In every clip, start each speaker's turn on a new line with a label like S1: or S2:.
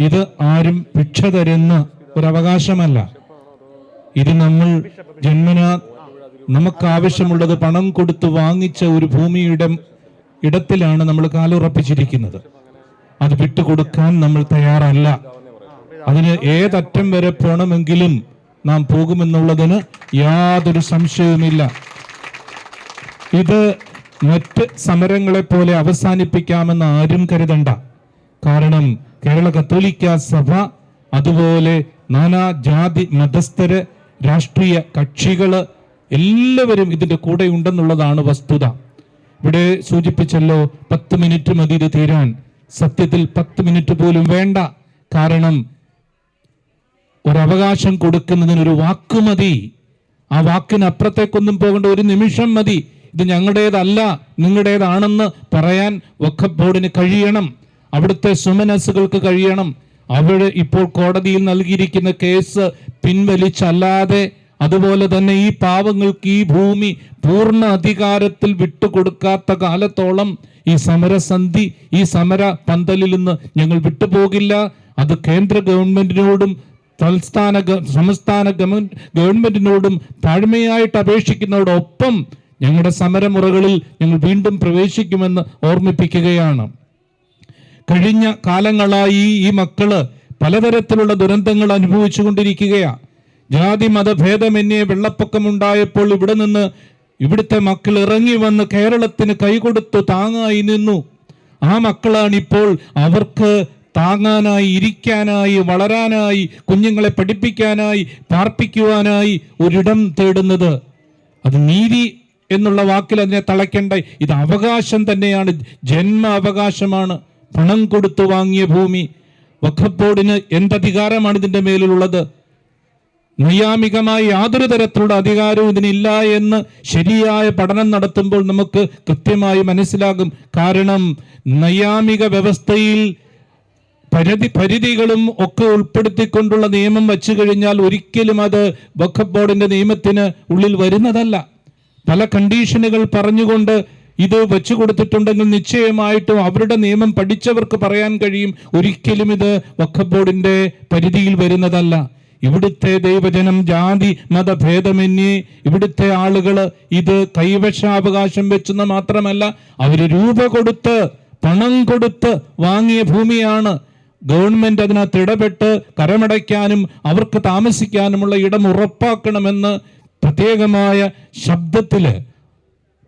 S1: ഇത് ആരും ഭിക്ഷ തരുന്ന ഒരവകാശമല്ല. ഇത് നമ്മൾ ജന്മനാ നമുക്ക് ആവശ്യമുള്ളത് പണം കൊടുത്ത് വാങ്ങിച്ച ഒരു ഭൂമിയുടെ ഇടത്തിലാണ് നമ്മൾ കാലുറപ്പിച്ചിരിക്കുന്നത്. അത് വിട്ടുകൊടുക്കാൻ നമ്മൾ തയ്യാറല്ല. അതിന് ഏതറ്റം വരെ പോകണമെങ്കിലും നാം പോകുമെന്നുള്ളതിന് യാതൊരു സംശയവുമില്ല. ഇത് മറ്റ് സമരങ്ങളെ പോലെ അവസാനിപ്പിക്കാമെന്ന് ആരും കരുതണ്ട. കാരണം കേരള കത്തോലിക്ക സഭ, അതുപോലെ നാനാ ജാതി മതസ്ഥര്, രാഷ്ട്രീയ കക്ഷികള് എല്ലാവരും ഇതിന്റെ കൂടെ ഉണ്ടെന്നുള്ളതാണ് വസ്തുത. ഇവിടെ സൂചിപ്പിച്ചല്ലോ, 10 മിനിറ്റ് മതി ഇത് തീരാൻ. സത്യത്തിൽ 10 മിനിറ്റ് പോലും വേണ്ട. കാരണം ഒരവകാശം കൊടുക്കുന്നതിനൊരു വാക്ക് മതി. ആ വാക്കിന് അപ്പുറത്തേക്കൊന്നും പോകേണ്ട, ഒരു നിമിഷം മതി. ഇത് ഞങ്ങളുടേതല്ല നിങ്ങളുടേതാണെന്ന് പറയാൻ വഖഫ് ബോർഡിന് കഴിയണം. അവിടുത്തെ സുമനസ്സുകൾക്ക് കഴിയണം. അവിടെ ഇപ്പോൾ കോടതിയിൽ നൽകിയിരിക്കുന്ന കേസ് പിൻവലിച്ചല്ലാതെ, അതുപോലെ തന്നെ ഈ പാവങ്ങൾക്ക് ഈ ഭൂമി പൂർണ്ണ അധികാരത്തിൽ വിട്ടുകൊടുക്കാത്ത കാലത്തോളം ഈ സമരസന്ധി, ഈ സമര പന്തലിൽ നിന്ന് ഞങ്ങൾ വിട്ടുപോകില്ല. അത് കേന്ദ്ര ഗവൺമെന്റിനോടും സംസ്ഥാന ഗവൺമെന്റിനോടും താഴ്മയായിട്ട് അപേക്ഷിക്കുന്നതോടൊപ്പം ഞങ്ങളുടെ സമരമുറകളിൽ ഞങ്ങൾ വീണ്ടും പ്രവേശിക്കുമെന്ന് ഓർമ്മിപ്പിക്കുകയാണ്. കഴിഞ്ഞ കാലങ്ങളായി ഈ മക്കള് പലതരത്തിലുള്ള ദുരന്തങ്ങൾ അനുഭവിച്ചു കൊണ്ടിരിക്കുകയാണ്. ജാതി മതഭേദമന്യേ വെള്ളപ്പൊക്കമുണ്ടായപ്പോൾ ഇവിടെ നിന്ന് ഇവിടുത്തെ മക്കൾ ഇറങ്ങി വന്ന് കേരളത്തിന് കൈകൊടുത്തു താങ്ങായി നിന്നു. ആ മക്കളാണിപ്പോൾ അവർക്ക് താങ്ങാനായി, ഇരിക്കാനായി, വളരാനായി, കുഞ്ഞുങ്ങളെ പഠിപ്പിക്കാനായി, പാർപ്പിക്കുവാനായി ഒരിടം തേടുന്നത്. അത് നീതി എന്നുള്ള വാക്കിൽ അതിനെ തളയ്ക്കേണ്ട. ഇത് അവകാശം തന്നെയാണ്, ജന്മ അവകാശമാണ്. പണം കൊടുത്തു വാങ്ങിയ ഭൂമി. വഖഫ് ബോർഡിന് എന്തധികാരമാണ് ഇതിന്റെ മേലിലുള്ളത്? നൈയാമികമായി യാതൊരു തരത്തിലുള്ള അധികാരവും ഇതിനില്ല എന്ന് ശരിയായ പഠനം നടത്തുമ്പോൾ നമുക്ക് കൃത്യമായി മനസ്സിലാകും. കാരണം നൈയാമിക വ്യവസ്ഥയിൽ പരിധികളും ഒക്കെ ഉൾപ്പെടുത്തിക്കൊണ്ടുള്ള നിയമം വച്ചു കഴിഞ്ഞാൽ ഒരിക്കലും അത് വഖഫ് ബോർഡിന്റെ നിയമത്തിന് ഉള്ളിൽ വരുന്നതല്ല. പല കണ്ടീഷനുകൾ പറഞ്ഞുകൊണ്ട് ഇത് വെച്ചു കൊടുത്തിട്ടുണ്ടെങ്കിൽ നിശ്ചയമായിട്ടും അവരുടെ നിയമം പഠിച്ചവർക്ക് പറയാൻ കഴിയും, ഒരിക്കലും ഇത് വഖഫ് ബോർഡിന്റെ പരിധിയിൽ വരുന്നതല്ല. ഇവിടുത്തെ ദൈവജനം ജാതി മതഭേദമന്യേ ഇവിടുത്തെ ആളുകൾ ഇത് കൈവശാവകാശം വെച്ചെന്ന് മാത്രമല്ല, അവര് രൂപ കൊടുത്ത്, പണം കൊടുത്ത് വാങ്ങിയ ഭൂമിയാണ്. ഗവൺമെന്റ് അതിനകത്ത് ഇടപെട്ട് കരമടയ്ക്കാനും അവർക്ക് താമസിക്കാനുമുള്ള ഇടം ഉറപ്പാക്കണമെന്ന് പ്രത്യേകമായ ശബ്ദത്തില്,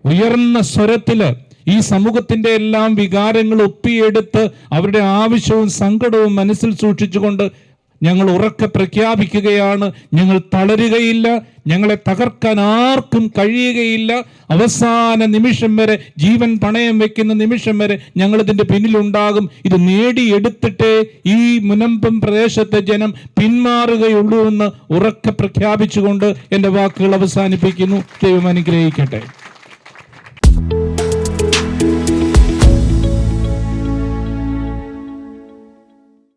S1: ഉയർന്ന സ്വരത്തില് ഈ സമൂഹത്തിന്റെ എല്ലാം വികാരങ്ങൾ ഒപ്പിയെടുത്ത് അവരുടെ ആവശ്യവും സങ്കടവും മനസ്സിൽ സൂക്ഷിച്ചുകൊണ്ട് ഞങ്ങൾ ഉറക്കെ പ്രഖ്യാപിക്കുകയാണ്. ഞങ്ങൾ തളരുകയില്ല, ഞങ്ങളെ തകർക്കാൻ ആർക്കും കഴിയുകയില്ല. അവസാന നിമിഷം വരെ, ജീവൻ പണയം വെക്കുന്ന നിമിഷം വരെ ഞങ്ങൾ ഇതിന്റെ പിന്നിലുണ്ടാകും. ഇത് നേടിയെടുത്തിട്ടേ ഈ മുനമ്പം പ്രദേശത്തെ ജനം പിന്മാറുകയുള്ളൂ എന്ന് ഉറക്കെ പ്രഖ്യാപിച്ചുകൊണ്ട് എൻ്റെ വാക്കുകൾ അവസാനിപ്പിക്കുന്നു. ദൈവം അനുഗ്രഹിക്കട്ടെ.